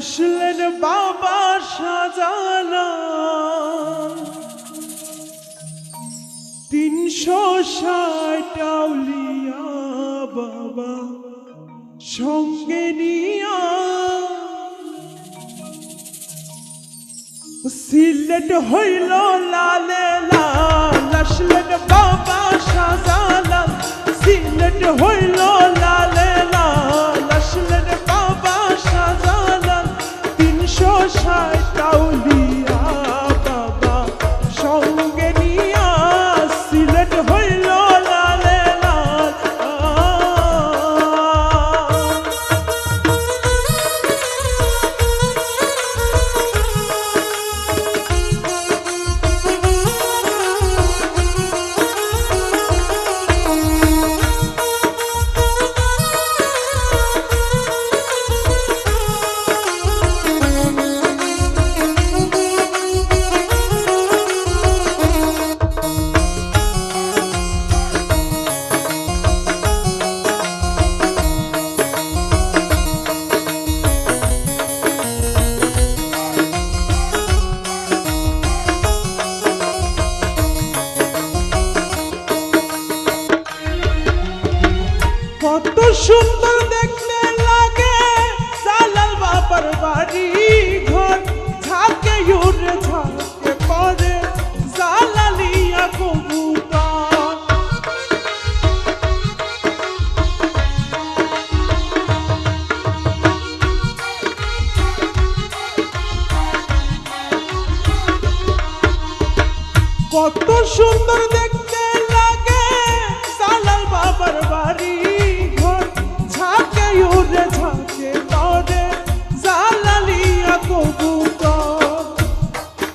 আসলেন বাবা শাহজালাল ৩৬০ আউলিয়া বাবা সঙ্গে নিয়া সিলেট হইল লালে লাল। আসলেন বাবা শাহজালাল সিলেট হইল লালে লাল। আসলেন বাবা শাহজালাল ৩৬০ আউলিয়া বাবা সঙ্গে নিয়া সিলেট হইল লালে লাল। কত সুন্দর দেখতে লাগে জালাল বাবার বাড়ি ঘর। ঝাঁকে উড়ে ঝাঁকে পড়ে জালালিয়া কবুতর। কত সুন্দর দেখতে লাগে জালাল বাবার বাড়ি ঘর। ঝাঁকে উড়ে ঝাঁকে পড়ে জালালিয়া কবুতর।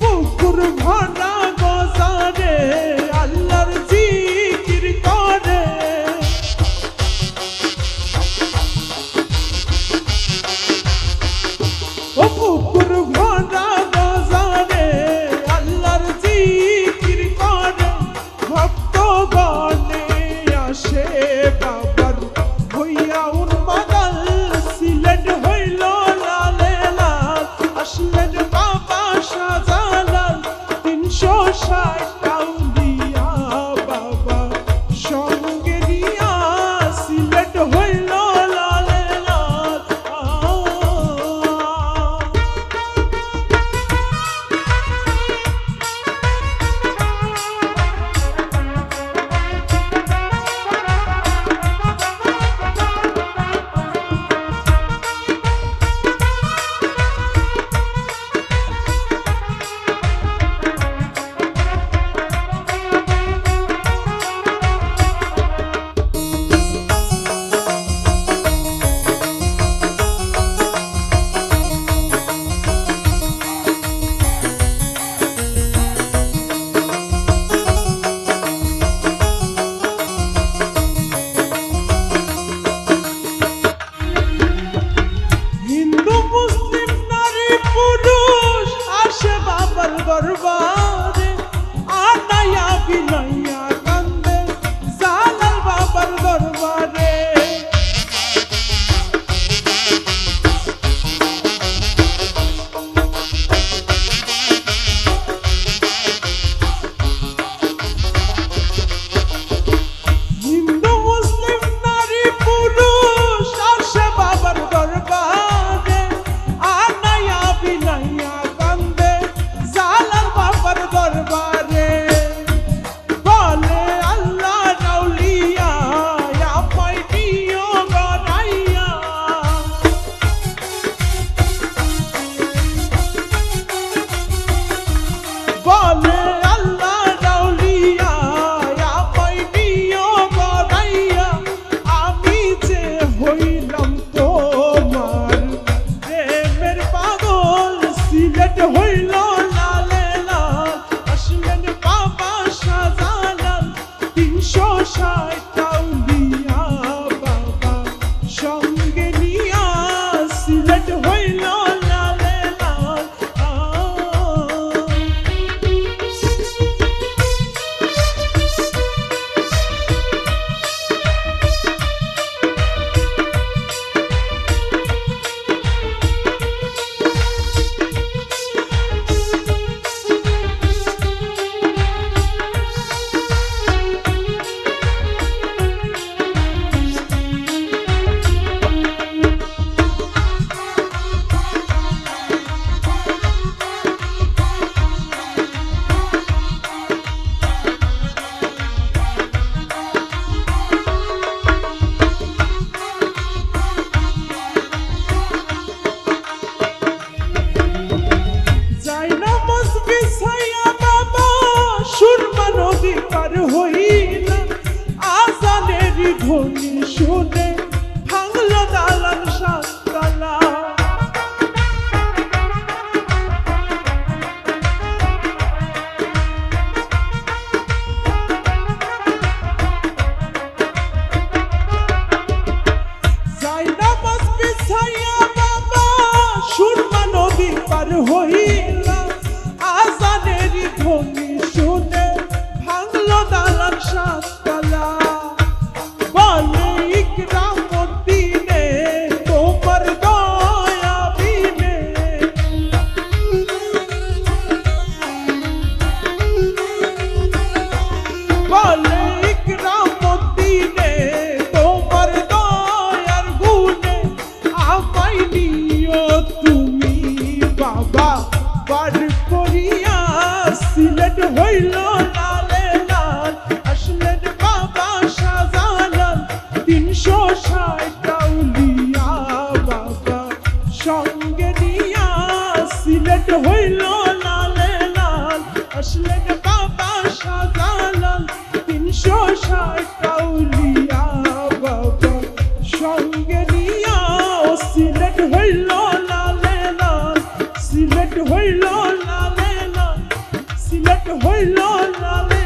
পুকুর ভরা গজারে আল্লাহর জিকির করে। ও পুকুর ভরা গজারে আল্লাহর জিকির করে। ভক্তগণে আসে বাবার হইয়া উন্মাদাল। সিলেট হইল লালে লাল। আসলেন বাবা শাহজালাল ৩৬০ আউলিয়া বাবা সঙ্গে নিয়া সিলেট হইল লালে লাল। ধ্বনি শুনে ভাঙলো দালান সাততলা। নামাজ বিছাইয়া বাবা সুরমা নদী পার হইলা, আজানেরই ধ্বনি শুনে ভাঙলো দালান সাততলা। বলে ইকরামউদ্দিনে তোমার দয়া বিনে, বলে ইকরামউদ্দিনে তোমার দয়ার গুণে আমায় নিও তুমি বাবা বার করিয়া। সিলেট হইল লালে লাল, আসলেন বাবা শাহজালাল। 360 আউলিয়া বাবা সঙ্গে নিয়া, সিলেট হইল লালে লাল, আসলেন বাবা শাহজালাল। 360 আউলিয়া বাবা সঙ্গে নিয়া, সিলেট হইল লালে লাল, সিলেট হইল লালে লাল, সিলেট হইল লালে